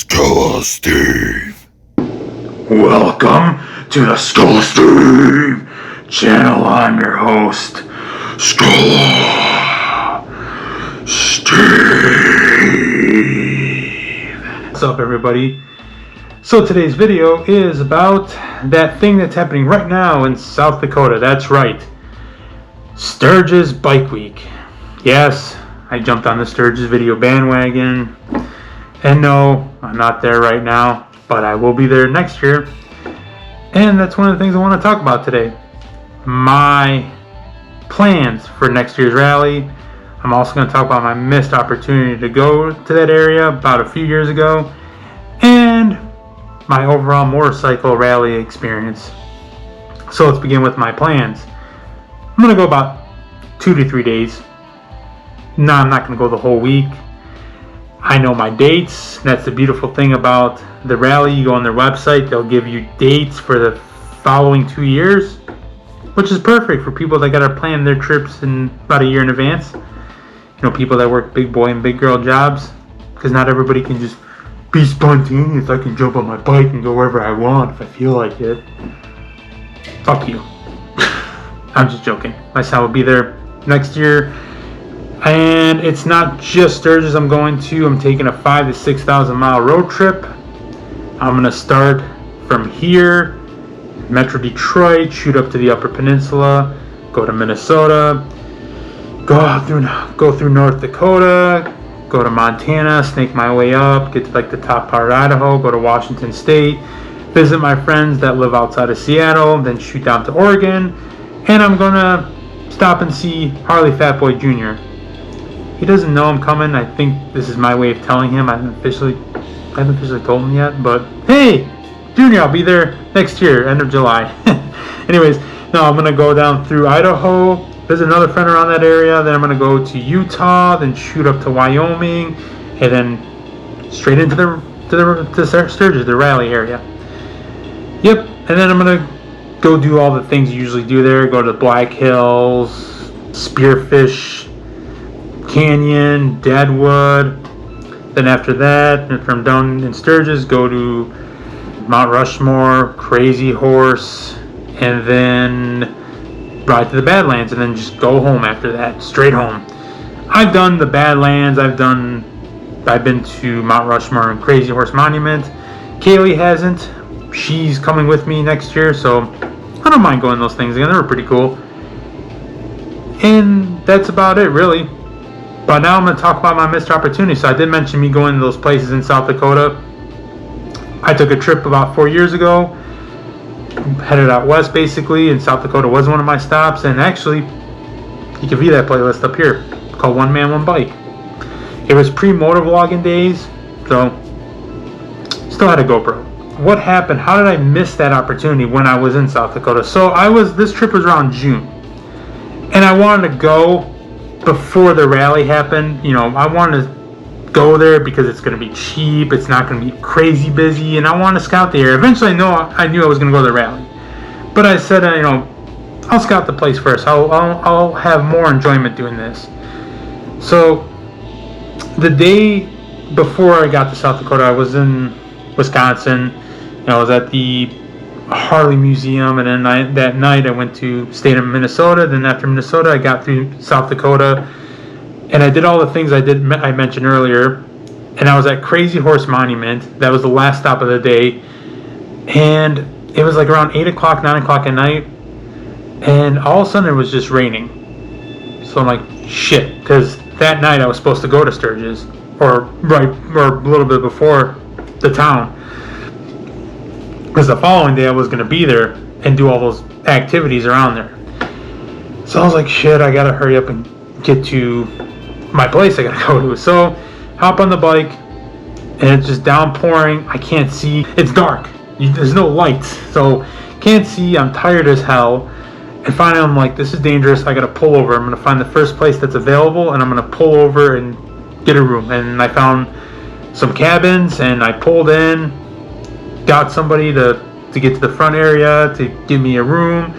SkeleSteve. Welcome to the SkeleSteve channel. I'm your host, SkeleSteve. What's up, everybody? So today's video is about that thing that's happening right now in South Dakota. That's right, Sturgis Bike Week. Yes, I jumped on the Sturgis video bandwagon. And no, I'm not there right now, but I will be there next year. And that's one of the things I want to talk about today. My plans for next year's rally. I'm also going to talk about my missed opportunity to go to that area about a few years ago. And my overall motorcycle rally experience. So let's begin with my plans. I'm going to go about 2 to 3 days. No, I'm not going to go the whole week. I know my dates. That's the beautiful thing about the rally. You go on their website, they'll give you dates for the following 2 years, which is perfect for people that got to plan their trips in about a year in advance. You know, people that work big boy and big girl jobs, because not everybody can just be spontaneous. I can jump on my bike and go wherever I want if I feel like it. Fuck you. I'm just joking. My son will be there next year. And it's not just Sturgis I'm going to. I'm taking a 5,000 to 6,000 mile road trip. I'm going to start from here, Metro Detroit, shoot up to the Upper Peninsula, go to Minnesota, go through North Dakota, go to Montana, snake my way up, get to like the top part of Idaho, go to Washington State, visit my friends that live outside of Seattle, then shoot down to Oregon, and I'm going to stop and see Harley Fatboy Jr. He doesn't know I'm coming. I think this is my way of telling him. I haven't officially told him yet, but hey, Junior, I'll be there next year, end of July. Anyways, no, I'm gonna go down through Idaho, visit another friend around that area. Then I'm gonna go to Utah, then shoot up to Wyoming, and then straight into the Sturgis, the rally area. Yep, and then I'm gonna go do all the things you usually do there. Go to the Black Hills, Spearfish Canyon, Deadwood. Then after that, from down in Sturgis, go to Mount Rushmore, Crazy Horse, and then ride to the Badlands, and then just go home after that, straight home. I've done the Badlands. I've been to Mount Rushmore and Crazy Horse Monument. Kaylee hasn't. She's coming with me next year, so I don't mind going those things again. They were pretty cool. And that's about it, really. But now I'm going to talk about my missed opportunity. So I did mention me going to those places in South Dakota. I took a trip about 4 years ago, headed out west basically, and South Dakota was one of my stops. And actually, you can view that playlist up here, called One Man, One Bike. It was pre-motovlogging days, so still had a GoPro. What happened? How did I miss that opportunity when I was in South Dakota? So this trip was around June, and I wanted to go before the rally happened. You know, I wanted to go there because it's going to be cheap, it's not going to be crazy busy, and I want to scout the area. Eventually I knew I was going to go to the rally, but I said, I'll scout the place first. I'll have more enjoyment doing this. So the day before I got to South Dakota, I was in Wisconsin. I was at the Harley Museum, and then that night I went to stayed in Minnesota. Then after Minnesota, I got through South Dakota, and I did all the things I mentioned earlier. And I was at Crazy Horse Monument. That was the last stop of the day, and it was like around 8 o'clock, 9 o'clock at night, and all of a sudden it was just raining. So I'm like, shit, because that night I was supposed to go to Sturgis, or a little bit before the town. Because the following day I was going to be there and do all those activities around there. So I was like, shit, I got to hurry up and get to my place I got to go to. So hop on the bike, and it's just downpouring. I can't see. It's dark. There's no lights. So can't see. I'm tired as hell. And finally I'm like, this is dangerous. I got to pull over. I'm going to find the first place that's available, and I'm going to pull over and get a room. And I found some cabins, and I pulled in. Got somebody to get to the front area to give me a room,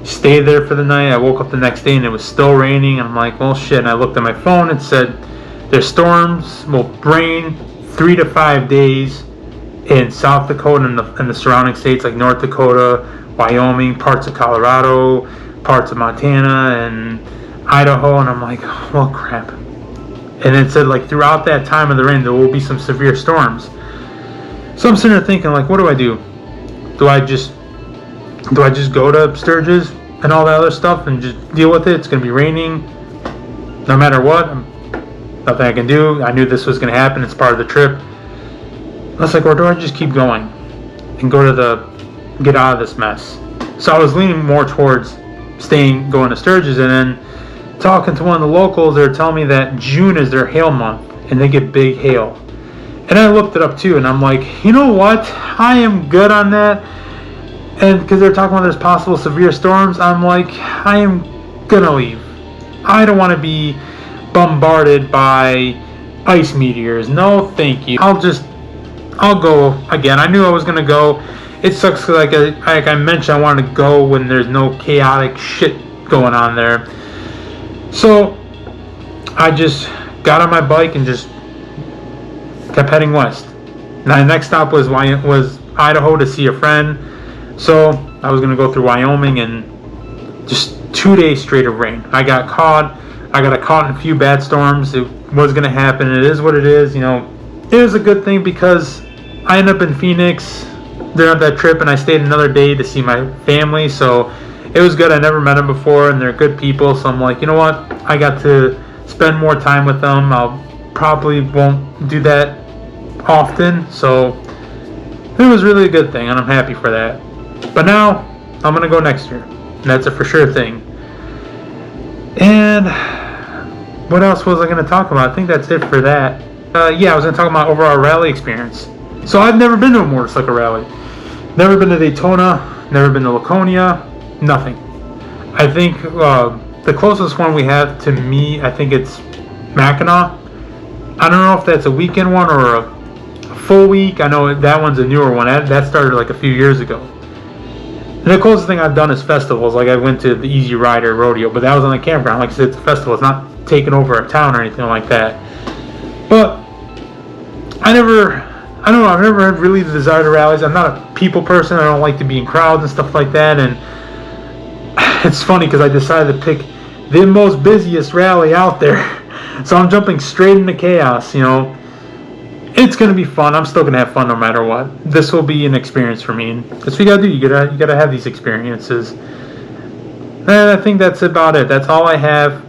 stayed there for the night. I woke up the next day and it was still raining, and I'm like, well, shit. And I looked at my phone and said, there's storms, rain 3 to 5 days in South Dakota and the surrounding states like North Dakota, Wyoming, parts of Colorado, parts of Montana, and Idaho. And I'm like, well, crap. And it said, like, throughout that time of the rain, there will be some severe storms. So I'm sitting there thinking, like, what do I do? Do I just go to Sturgis and all that other stuff and just deal with it? It's going to be raining no matter what. Nothing I can do. I knew this was going to happen. It's part of the trip. I was like, or do I just keep going and get out of this mess? So I was leaning more towards going to Sturgis, and then talking to one of the locals, they're telling me that June is their hail month and they get big hail. And I looked it up too, and I'm like, you know what? I am good on that. And because they're talking about there's possible severe storms, I'm like, I am gonna leave. I don't want to be bombarded by ice meteors. No, thank you. I'll go again. I knew I was gonna go. It sucks because like I mentioned, I wanted to go when there's no chaotic shit going on there. So I just got on my bike and just kept heading west. Now the next stop was Idaho to see a friend. So I was gonna go through Wyoming, and just 2 days straight of rain. I got caught in a few bad storms. It was gonna happen. It is what it is. You know, it was a good thing because I ended up in Phoenix during that trip, and I stayed another day to see my family. So it was good. I never met them before, and they're good people. So I'm like, you know what? I got to spend more time with them. I'll probably won't do that often. So it was really a good thing, and I'm happy for that. But now I'm gonna go next year, and that's a for sure thing. And what else was I gonna talk about? I think that's it for that. Yeah, I was gonna talk about overall rally experience. So I've never been to a motorcycle rally. Never been to Daytona. Never been to Laconia. Nothing. I think the closest one we have to me, I think it's Mackinac. I don't know if that's a weekend one or a full week. I know that one's a newer one. That started like a few years ago. And the closest thing I've done is festivals. Like I went to the Easy Rider Rodeo, but that was on a campground. Like I said, it's a festival. It's not taking over a town or anything like that. But I've never had really the desire to rallies. I'm not a people person. I don't like to be in crowds and stuff like that. And it's funny because I decided to pick the most busiest rally out there. So I'm jumping straight into chaos, you know. It's going to be fun. I'm still going to have fun no matter what. This will be an experience for me. And that's what you got to do. You got to have these experiences. And I think that's about it. That's all I have.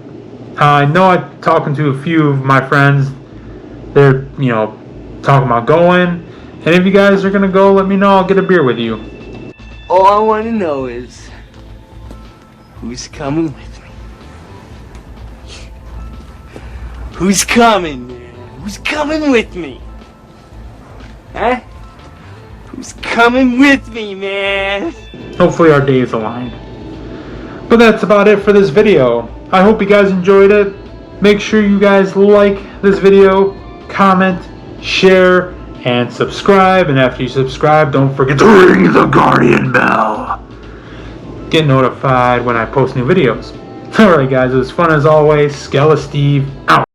I know I'm talking to a few of my friends. They're, you know, talking about going. And if you guys are going to go, let me know. I'll get a beer with you. All I want to know is who's coming with me? Who's coming, man? Who's coming with me? Huh? Who's coming with me, man? Hopefully our days align. But that's about it for this video. I hope you guys enjoyed it. Make sure you guys like this video, comment, share, and subscribe. And after you subscribe, don't forget to ring the Guardian bell. Get notified when I post new videos. Alright guys, it was fun as always. SkeleSteve out.